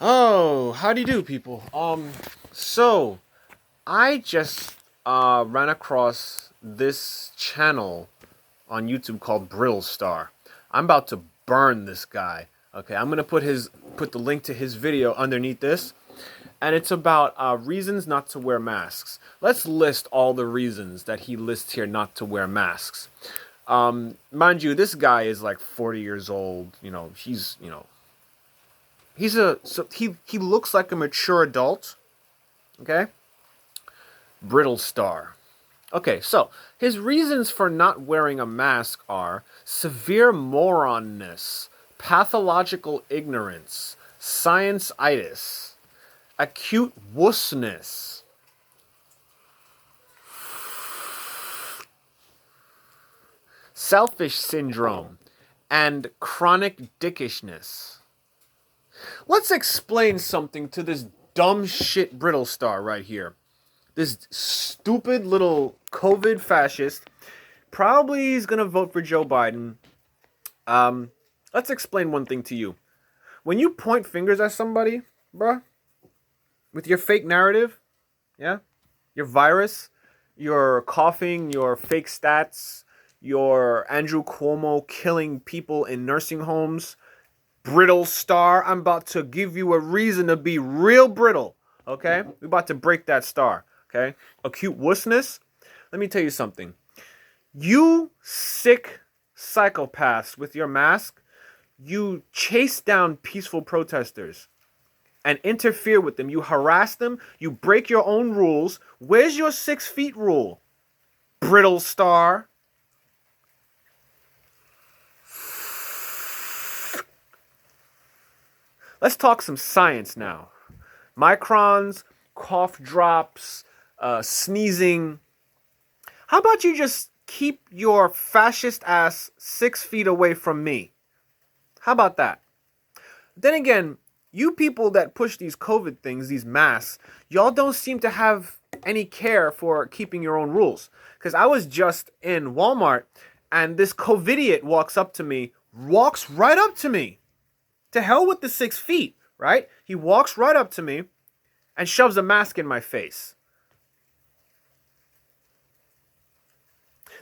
Oh, how do you do, people? So I just ran across this channel on YouTube called brittlestar. I'm about to burn this guy. Okay, I'm gonna put the link to his video underneath this, and it's about reasons not to wear masks. Let's list all the reasons that he lists here not to wear masks. Mind you, this guy is like 40 years old. He looks like a mature adult. Okay, brittle star. Okay, so his reasons for not wearing a mask are severe moronness, pathological ignorance, science-itis, acute wussness, selfish syndrome, and chronic dickishness. Let's explain something to this dumb shit brittle star right here. This stupid little COVID fascist. Probably is gonna vote for Joe Biden. Let's explain one thing to you. When you point fingers at somebody, bruh, with your fake narrative, yeah, your virus, your coughing, your fake stats, your Andrew Cuomo killing people in nursing homes, brittle star, I'm about to give you a reason to be real brittle. Okay? We're about to break that star. Okay? Acute wussness. Let me tell you something. You sick psychopaths with your mask, you chase down peaceful protesters and interfere with them. You harass them. You break your own rules. Where's your 6 feet rule? Brittle star. Let's talk some science now. Microns, cough drops, sneezing. How about you just keep your fascist ass 6 feet away from me? How about that? Then again, you people that push these COVID things, these masks, y'all don't seem to have any care for keeping your own rules. Because I was just in Walmart and this COVIDiot walks right up to me. To hell with the 6 feet, right? He walks right up to me and shoves a mask in my face.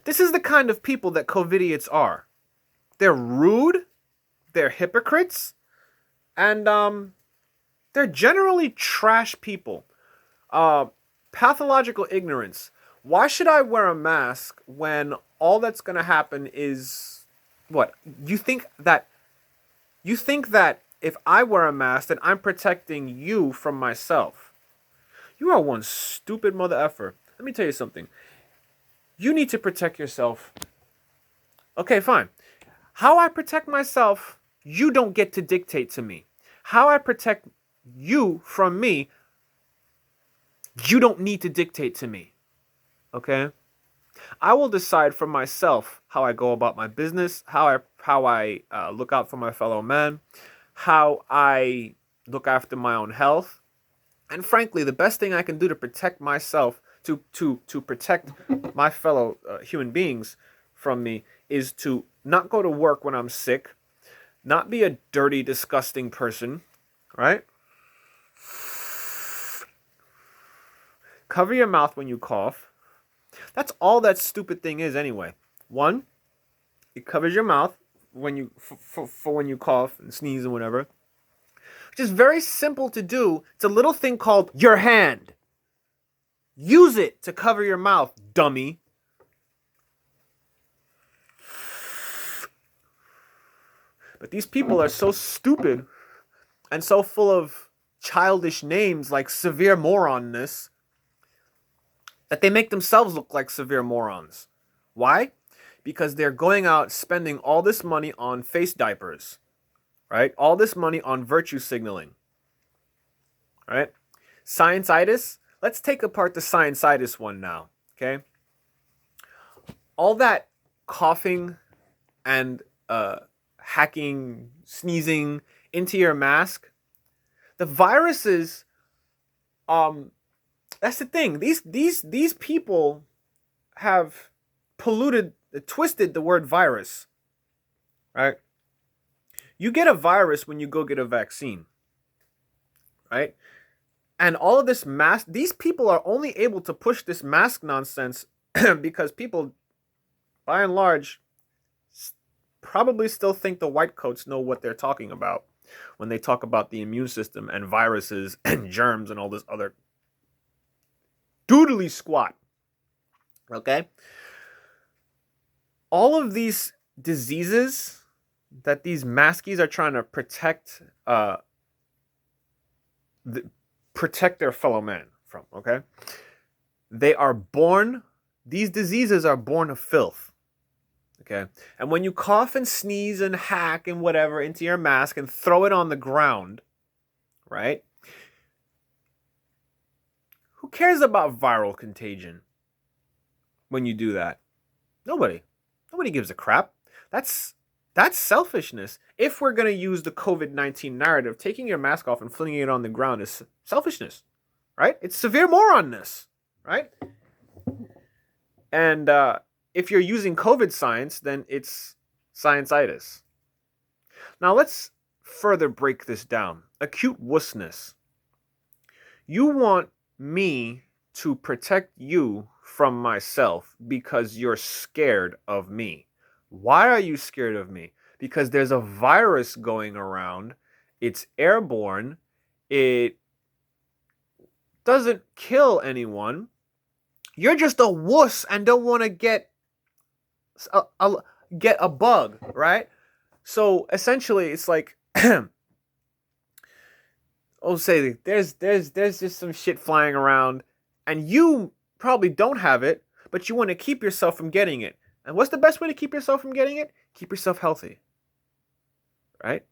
This is the kind of people that COVIDiots are. They're rude, they're hypocrites, and they're generally trash people. Pathological ignorance. Why should I wear a mask when all that's going to happen is what? You think that if I wear a mask, then I'm protecting you from myself. You are one stupid mother effer. Let me tell you something. You need to protect yourself. Okay, fine. How I protect myself, you don't get to dictate to me. How I protect you from me, you don't need to dictate to me. Okay? I will decide for myself how I go about my business, how I look out for my fellow man, how I look after my own health, and frankly, the best thing I can do to protect myself, to protect my fellow human beings from me, is to not go to work when I'm sick, not be a dirty, disgusting person, right? Cover your mouth when you cough. That's all that stupid thing is anyway. One, it covers your mouth when you for when you cough and sneeze and whatever. Which is very simple to do. It's a little thing called your hand. Use it to cover your mouth, dummy. But these people are so stupid and so full of childish names like severe moronness that they make themselves look like severe morons. Why? Because they're going out spending all this money on face diapers, right? All this money on virtue signaling, right? Science-itis. Let's take apart the science-itis one now, okay? All that coughing and hacking, sneezing into your mask, the viruses, that's the thing. These people have twisted the word virus, right? You get a virus when you go get a vaccine. right? And all of this mask, these people are only able to push this mask nonsense because people, by and large, probably still think the white coats know what they're talking about when they talk about the immune system and viruses and germs and all this other doodly squat. Okay? All of these diseases that these maskies are trying to protect protect their fellow man from, okay? These diseases are born of filth. Okay? And when you cough and sneeze and hack and whatever into your mask and throw it on the ground, right? Who cares about viral contagion when you do that? Nobody. Nobody gives a crap. That's selfishness. If we're going to use the COVID-19 narrative, taking your mask off and flinging it on the ground is selfishness, right? It's severe moronness, right? And if you're using COVID science, then it's science-itis. Now let's further break this down. Acute wussness. You want me to protect you from myself because you're scared of me. Why are you scared of me? Because there's a virus going around. It's airborne. It doesn't kill anyone. You're just a wuss and don't want to get a bug, right? So essentially, it's like, say there's just some shit flying around, and you probably don't have it, but you want to keep yourself from getting it. And what's the best way to keep yourself from getting it? Keep yourself healthy, right?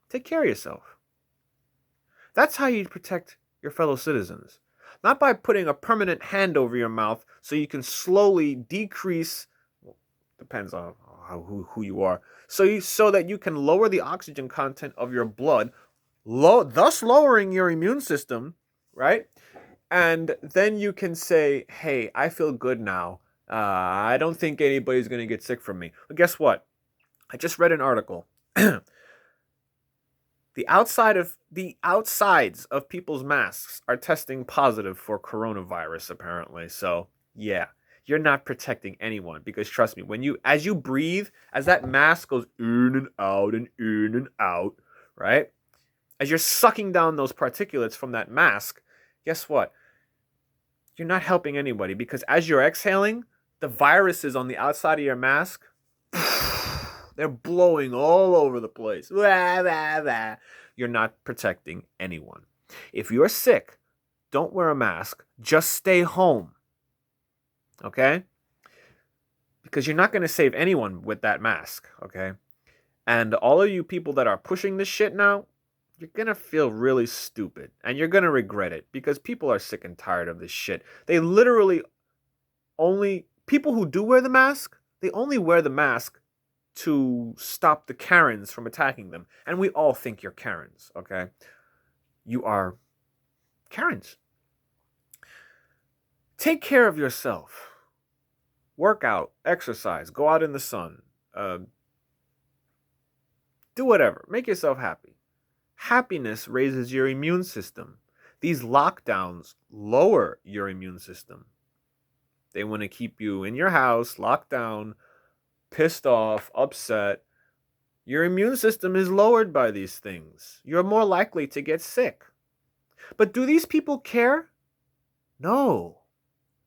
Take care of yourself. That's how you protect your fellow citizens. Not by putting a permanent hand over your mouth so you can slowly decrease, depends on who you are, so that you can lower the oxygen content of your blood, thus lowering your immune system, right? And then you can say, hey, I feel good now. I don't think anybody's going to get sick from me. But guess what? I just read an article. The outsides of people's masks are testing positive for coronavirus, apparently. So, yeah, you're not protecting anyone, because trust me, as you breathe, as that mask goes in and out, right? As you're sucking down those particulates from that mask, guess what? You're not helping anybody, because as you're exhaling, the viruses on the outside of your mask, they're blowing all over the place. You're not protecting anyone. If you're sick, don't wear a mask. Just stay home. Okay? Because you're not going to save anyone with that mask. Okay? And all of you people that are pushing this shit now, you're going to feel really stupid. And you're going to regret it. Because people are sick and tired of this shit. They literally people who do wear the mask, they only wear the mask to stop the Karens from attacking them. And we all think you're Karens, okay? You are Karens. Take care of yourself. Work out, exercise, go out in the sun. Do whatever. Make yourself happy. Happiness raises your immune system. These lockdowns lower your immune system. They want to keep you in your house, locked down, pissed off, upset. Your immune system is lowered by these things. You're more likely to get sick. But do these people care? No.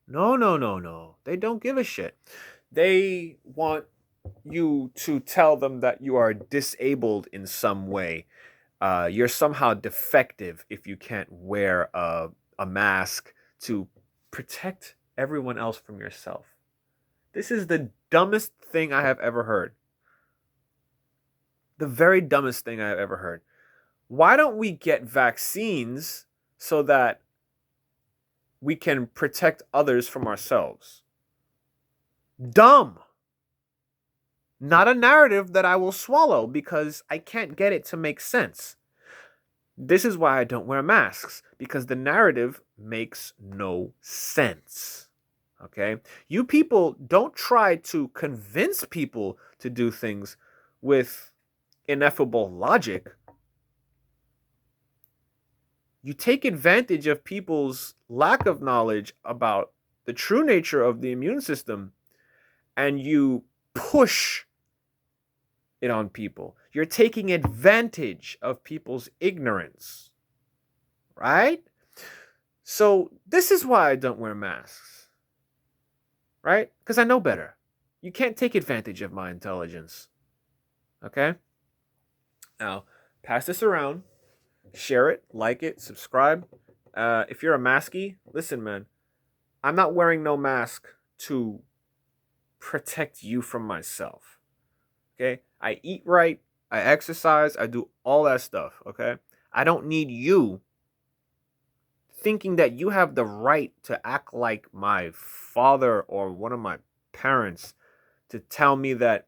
No. They don't give a shit. They want you to tell them that you are disabled in some way. You're somehow defective if you can't wear a mask to protect everyone else from yourself. This is the dumbest thing I have ever heard. The very dumbest thing I have ever heard. Why don't we get vaccines so that we can protect others from ourselves? Dumb. Not a narrative that I will swallow because I can't get it to make sense. This is why I don't wear masks, because the narrative makes no sense. Okay? You people don't try to convince people to do things with ineffable logic. You take advantage of people's lack of knowledge about the true nature of the immune system, and you push it on people. You're taking advantage of people's ignorance, right? So this is why I don't wear masks, right? Because I know better. You can't take advantage of my intelligence, okay? Now, pass this around, share it, like it, subscribe. If you're a maskie, listen, man, I'm not wearing no mask to protect you from myself, okay? I eat right, I exercise, I do all that stuff, okay? I don't need you thinking that you have the right to act like my father or one of my parents to tell me that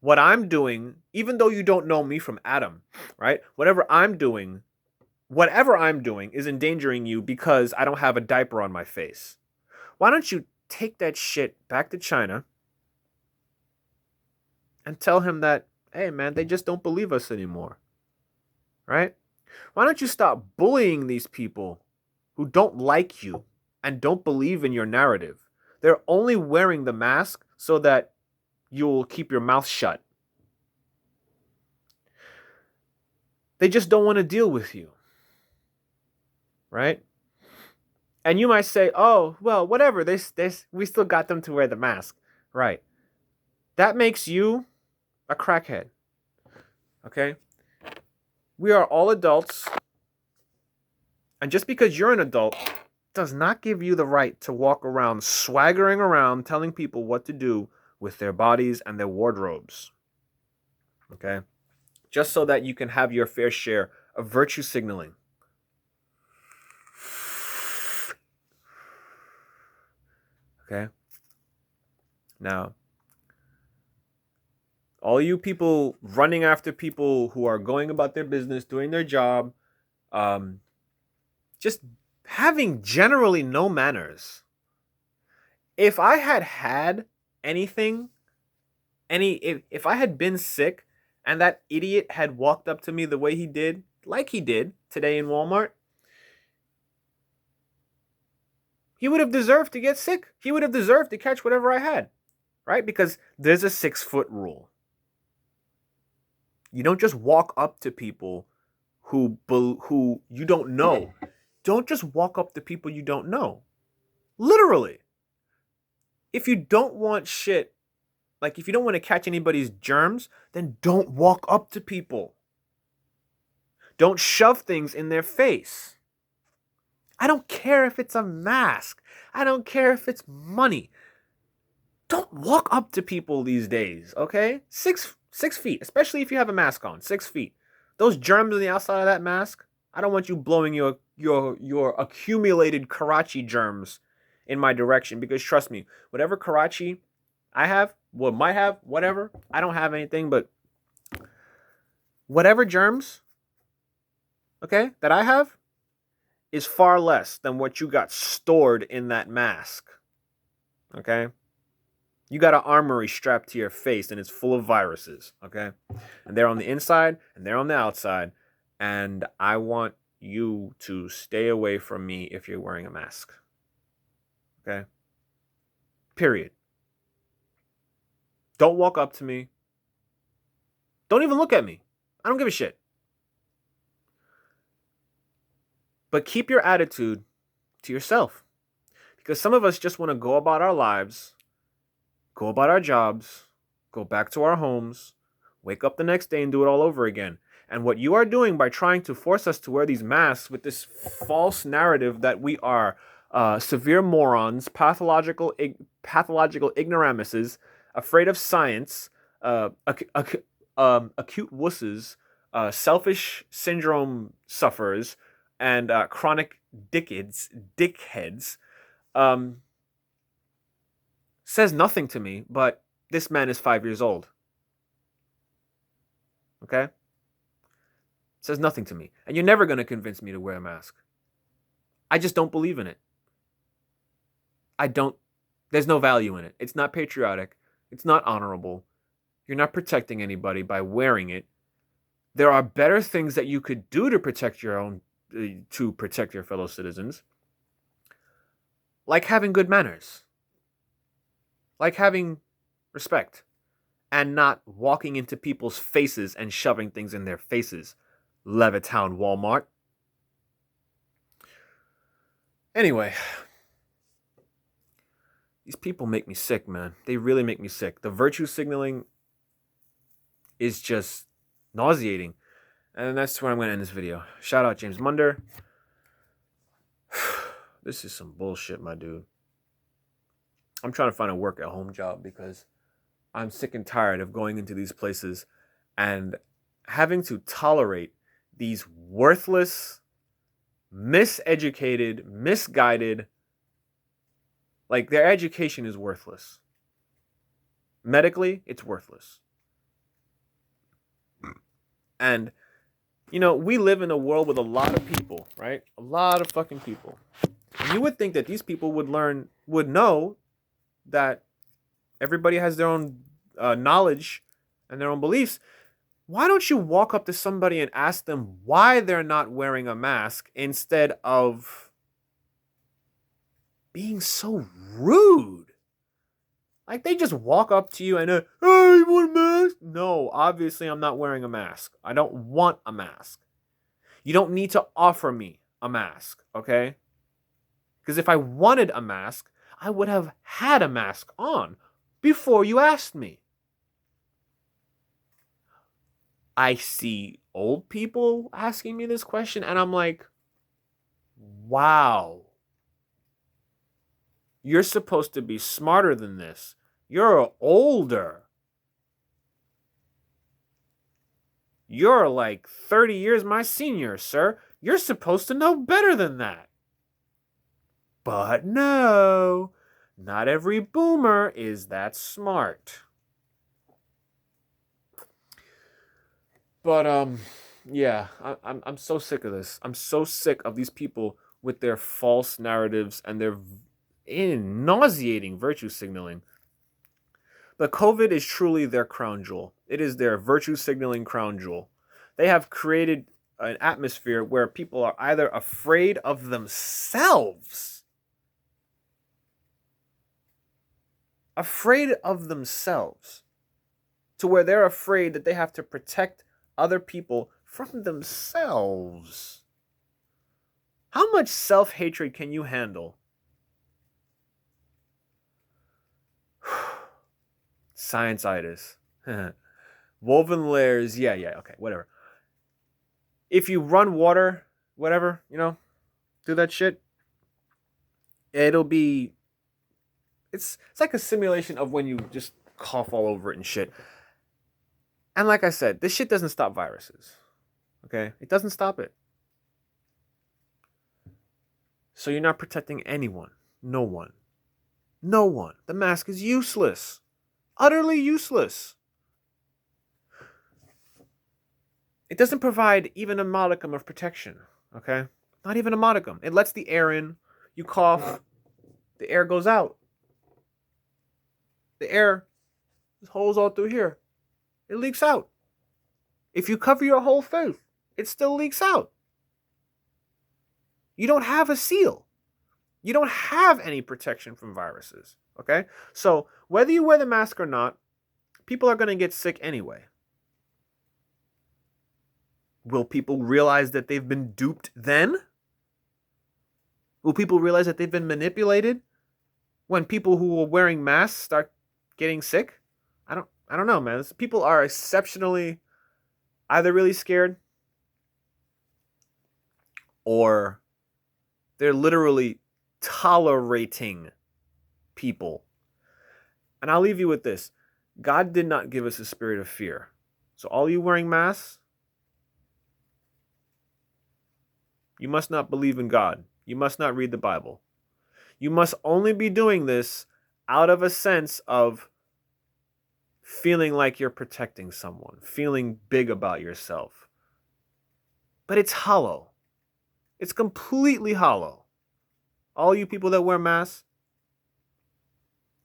what I'm doing, even though you don't know me from Adam, right? Whatever I'm doing is endangering you because I don't have a diaper on my face. Why don't you take that shit back to China and tell him that, hey, man, they just don't believe us anymore, right? Why don't you stop bullying these people who don't like you and don't believe in your narrative? They're only wearing the mask so that you'll keep your mouth shut. They just don't want to deal with you, right? And you might say, oh, well, whatever. We still got them to wear the mask, right? That makes you a crackhead, okay? We are all adults. And just because you're an adult does not give you the right to walk around swaggering around telling people what to do with their bodies and their wardrobes, okay? Just so that you can have your fair share of virtue signaling. Okay? Now, all you people running after people who are going about their business, doing their job, just having generally no manners. If I had anything, if I had been sick and that idiot had walked up to me the way he did, like he did today in Walmart, he would have deserved to get sick. He would have deserved to catch whatever I had, right? Because there's a 6-foot rule. You don't just walk up to people who you don't know. Don't just walk up to people you don't know. Literally. If you don't want shit, like if you don't want to catch anybody's germs, then don't walk up to people. Don't shove things in their face. I don't care if it's a mask. I don't care if it's money. Don't walk up to people these days, okay? 6 feet, especially if you have a mask on. 6 feet. Those germs on the outside of that mask, I don't want you blowing your accumulated Karachi germs in my direction, because trust me, whatever Karachi I have, might have, whatever, I don't have anything, but whatever germs, okay, that I have is far less than what you got stored in that mask, okay? You got an armory strapped to your face and it's full of viruses, okay? And they're on the inside and they're on the outside, and I want you to stay away from me if you're wearing a mask, okay? Period. Don't walk up to me. Don't even look at me. I don't give a shit. But keep your attitude to yourself. Because some of us just want to go about our lives, go about our jobs, go back to our homes, wake up the next day and do it all over again. And what you are doing by trying to force us to wear these masks with this false narrative that we are severe morons, pathological ignoramuses, afraid of science, acute wusses, selfish syndrome sufferers, and chronic dickheads, says nothing to me, but this man is 5 years old. Okay? Says nothing to me. And you're never going to convince me to wear a mask. I just don't believe in it. There's no value in it. It's not patriotic. It's not honorable. You're not protecting anybody by wearing it. There are better things that you could do to protect your own to protect your fellow citizens, like having good manners, like having respect, and not walking into people's faces and shoving things in their faces. Levittown Walmart. Anyway, these people make me sick, man. They really make me sick. The virtue signaling is just nauseating. And that's where I'm going to end this video. Shout out James Munder. This is some bullshit, my dude. I'm trying to find a work-at-home job because I'm sick and tired of going into these places and having to tolerate these worthless, miseducated, misguided, like their education is worthless. Medically, it's worthless. And, you know, we live in a world with a lot of people, right? A lot of fucking people. And you would think that these people would know that everybody has their own knowledge and their own beliefs. Why don't you walk up to somebody and ask them why they're not wearing a mask instead of being so rude? Like, they just walk up to you and, hey, you want a mask? No, obviously I'm not wearing a mask. I don't want a mask. You don't need to offer me a mask, okay? Because if I wanted a mask, I would have had a mask on before you asked me. I see old people asking me this question, and I'm like, wow. You're supposed to be smarter than this. You're older. You're like 30 years my senior, sir. You're supposed to know better than that. But no, not every boomer is that smart. But yeah, I'm so sick of this. I'm so sick of these people with their false narratives and their nauseating virtue signaling. But COVID is truly their crown jewel. It is their virtue signaling crown jewel. They have created an atmosphere where people are either afraid of themselves, to where they're afraid that they have to protect other people from themselves. How much self-hatred can you handle? Science-itis. Woven layers. Yeah, okay, whatever. If you run water, whatever, do that shit, it'll be... It's like a simulation of when you just cough all over it and shit. And like I said, this shit doesn't stop viruses. Okay? It doesn't stop it. So you're not protecting anyone. No one. The mask is useless. Utterly useless. It doesn't provide even a modicum of protection. Okay? Not even a modicum. It lets the air in. You cough. The air goes out. The air, there's holes all through here. It leaks out. If you cover your whole face, it still leaks out. You don't have a seal. You don't have any protection from viruses. Okay? So whether you wear the mask or not, people are going to get sick anyway. Will people realize that they've been duped then? Will people realize that they've been manipulated when people who are wearing masks start getting sick? I don't know, man. People are exceptionally either really scared or they're literally tolerating people. And I'll leave you with this. God did not give us a spirit of fear. So all you wearing masks, you must not believe in God. You must not read the Bible. You must only be doing this out of a sense of feeling like you're protecting someone, feeling big about yourself. But it's hollow. It's completely hollow. All you people that wear masks,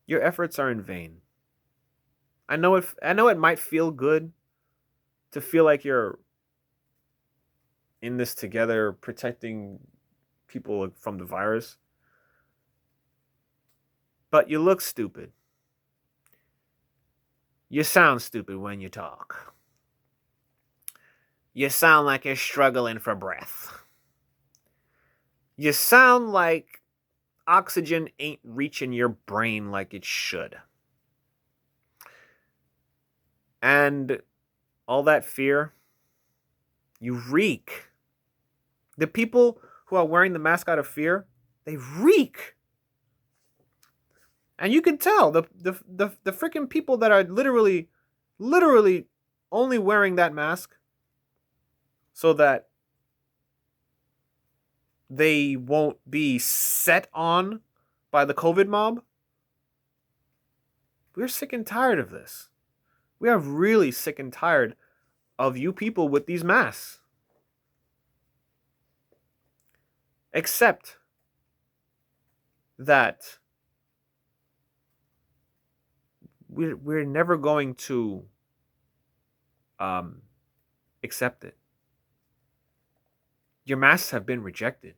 your efforts are in vain. I know it might feel good to feel like you're in this together, protecting people from the virus. But you look stupid. You sound stupid when you talk. You sound like you're struggling for breath. You sound like oxygen ain't reaching your brain like it should. And all that fear, you reek. The people who are wearing the mask out of fear, they reek. And you can tell the freaking people that are literally only wearing that mask so that they won't be set on by the COVID mob. We're sick and tired of this. We are really sick and tired of you people with these masks. Except that we're never going to accept it. Your masks have been rejected.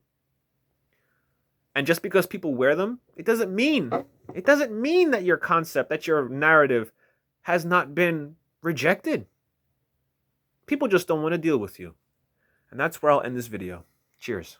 And just because people wear them, it doesn't mean that your concept, that your narrative has not been rejected. People just don't want to deal with you. And that's where I'll end this video. Cheers.